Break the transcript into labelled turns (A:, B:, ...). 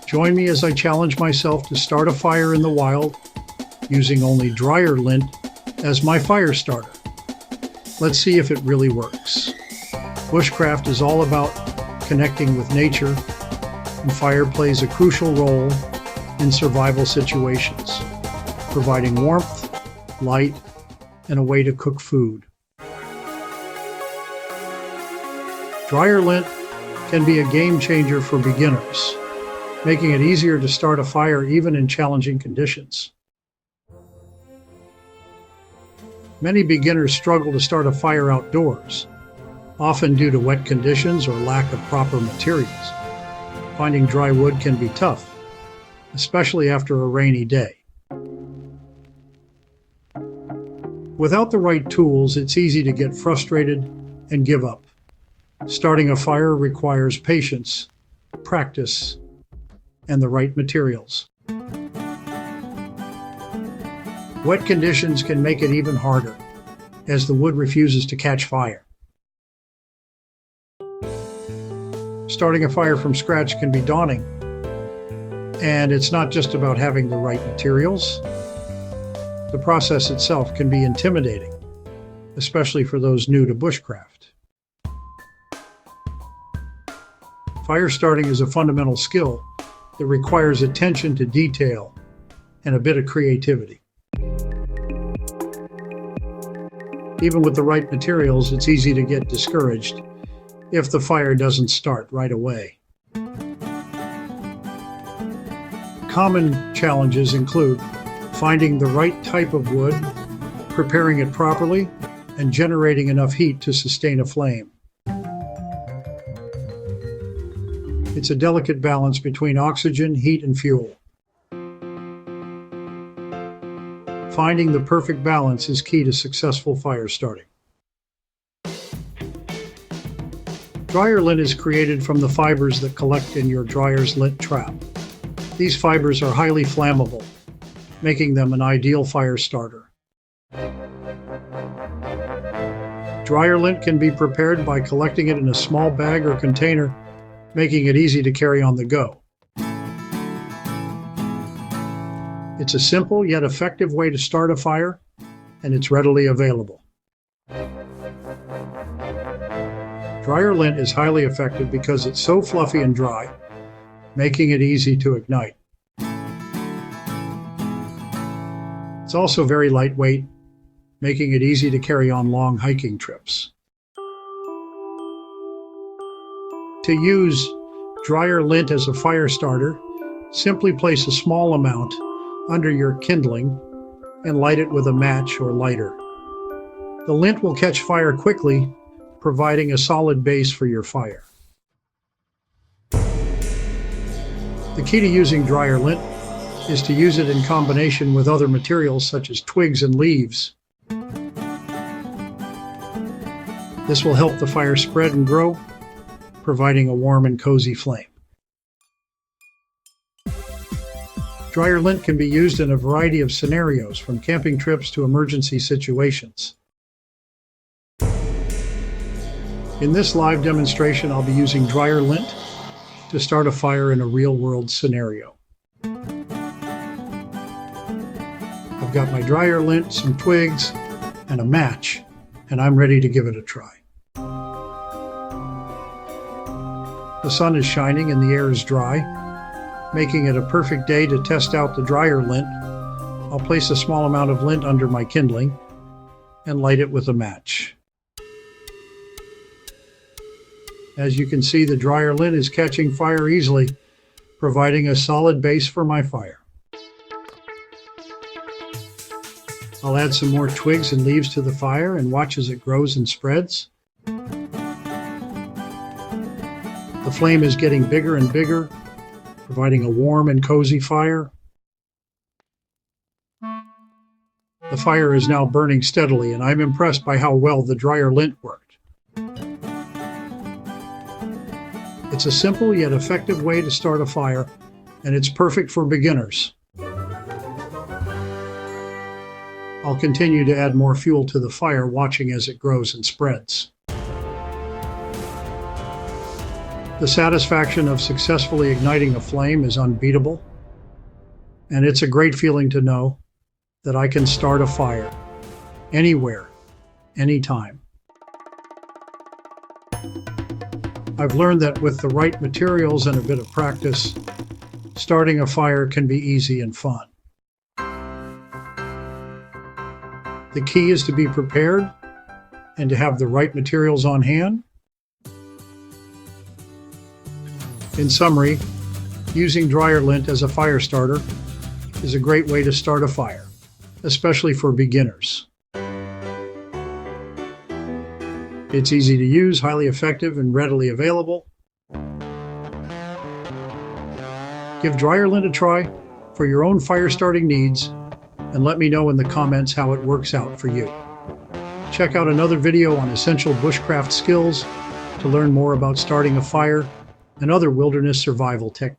A: Join me as I challenge myself to start a fire in the wild using only dryer lint as my fire starter. Let's see if it really works. Bushcraft is all about connecting with nature, and fire plays a crucial role in survival situations, providing warmth, light, and a way to cook food. Dryer lint can be a game changer for beginners, making it easier to start a fire even in challenging conditions. Many beginners struggle to start a fire outdoors, often due to wet conditions or lack of proper materials. Finding dry wood can be tough, especially after a rainy day. Without the right tools, it's easy to get frustrated and give up. Starting a fire requires patience, practice, and the right materials. Wet conditions can make it even harder, as the wood refuses to catch fire. Starting a fire from scratch can be daunting, and it's not just about having the right materials. The process itself can be intimidating, especially for those new to bushcraft. Fire starting is a fundamental skill that requires attention to detail and a bit of creativity. Even with the right materials, it's easy to get discouraged if the fire doesn't start right away. Common challenges include finding the right type of wood, preparing it properly, and generating enough heat to sustain a flame. It's a delicate balance between oxygen, heat, and fuel. Finding the perfect balance is key to successful fire starting. Dryer lint is created from the fibers that collect in your dryer's lint trap. These fibers are highly flammable, making them an ideal fire starter. Dryer lint can be prepared by collecting it in a small bag or container, making it easy to carry on the go. It's a simple yet effective way to start a fire, and it's readily available. Dryer lint is highly effective because it's so fluffy and dry, making it easy to ignite. It's also very lightweight, making it easy to carry on long hiking trips. To use dryer lint as a fire starter, simply place a small amount under your kindling and light it with a match or lighter. The lint will catch fire quickly, providing a solid base for your fire. The key to using dryer lint is to use it in combination with other materials such as twigs and leaves. This will help the fire spread and grow, providing a warm and cozy flame. Dryer lint can be used in a variety of scenarios, from camping trips to emergency situations. In this live demonstration, I'll be using dryer lint to start a fire in a real-world scenario. I've got my dryer lint, some twigs, and a match, and I'm ready to give it a try. The sun is shining and the air is dry, making it a perfect day to test out the dryer lint. I'll place a small amount of lint under my kindling and light it with a match. As you can see, the dryer lint is catching fire easily, providing a solid base for my fire. I'll add some more twigs and leaves to the fire and watch as it grows and spreads. The flame is getting bigger and bigger, providing a warm and cozy fire. The fire is now burning steadily, and I'm impressed by how well the dryer lint worked. It's a simple yet effective way to start a fire, and it's perfect for beginners. I'll continue to add more fuel to the fire, watching as it grows and spreads. The satisfaction of successfully igniting a flame is unbeatable, and it's a great feeling to know that I can start a fire anywhere, anytime. I've learned that with the right materials and a bit of practice, starting a fire can be easy and fun. The key is to be prepared and to have the right materials on hand. In summary, using dryer lint as a fire starter is a great way to start a fire, especially for beginners. It's easy to use, highly effective, and readily available. Give dryer lint a try for your own fire starting needs, and let me know in the comments how it works out for you. Check out another video on essential bushcraft skills to learn more about starting a fire and other wilderness survival techniques.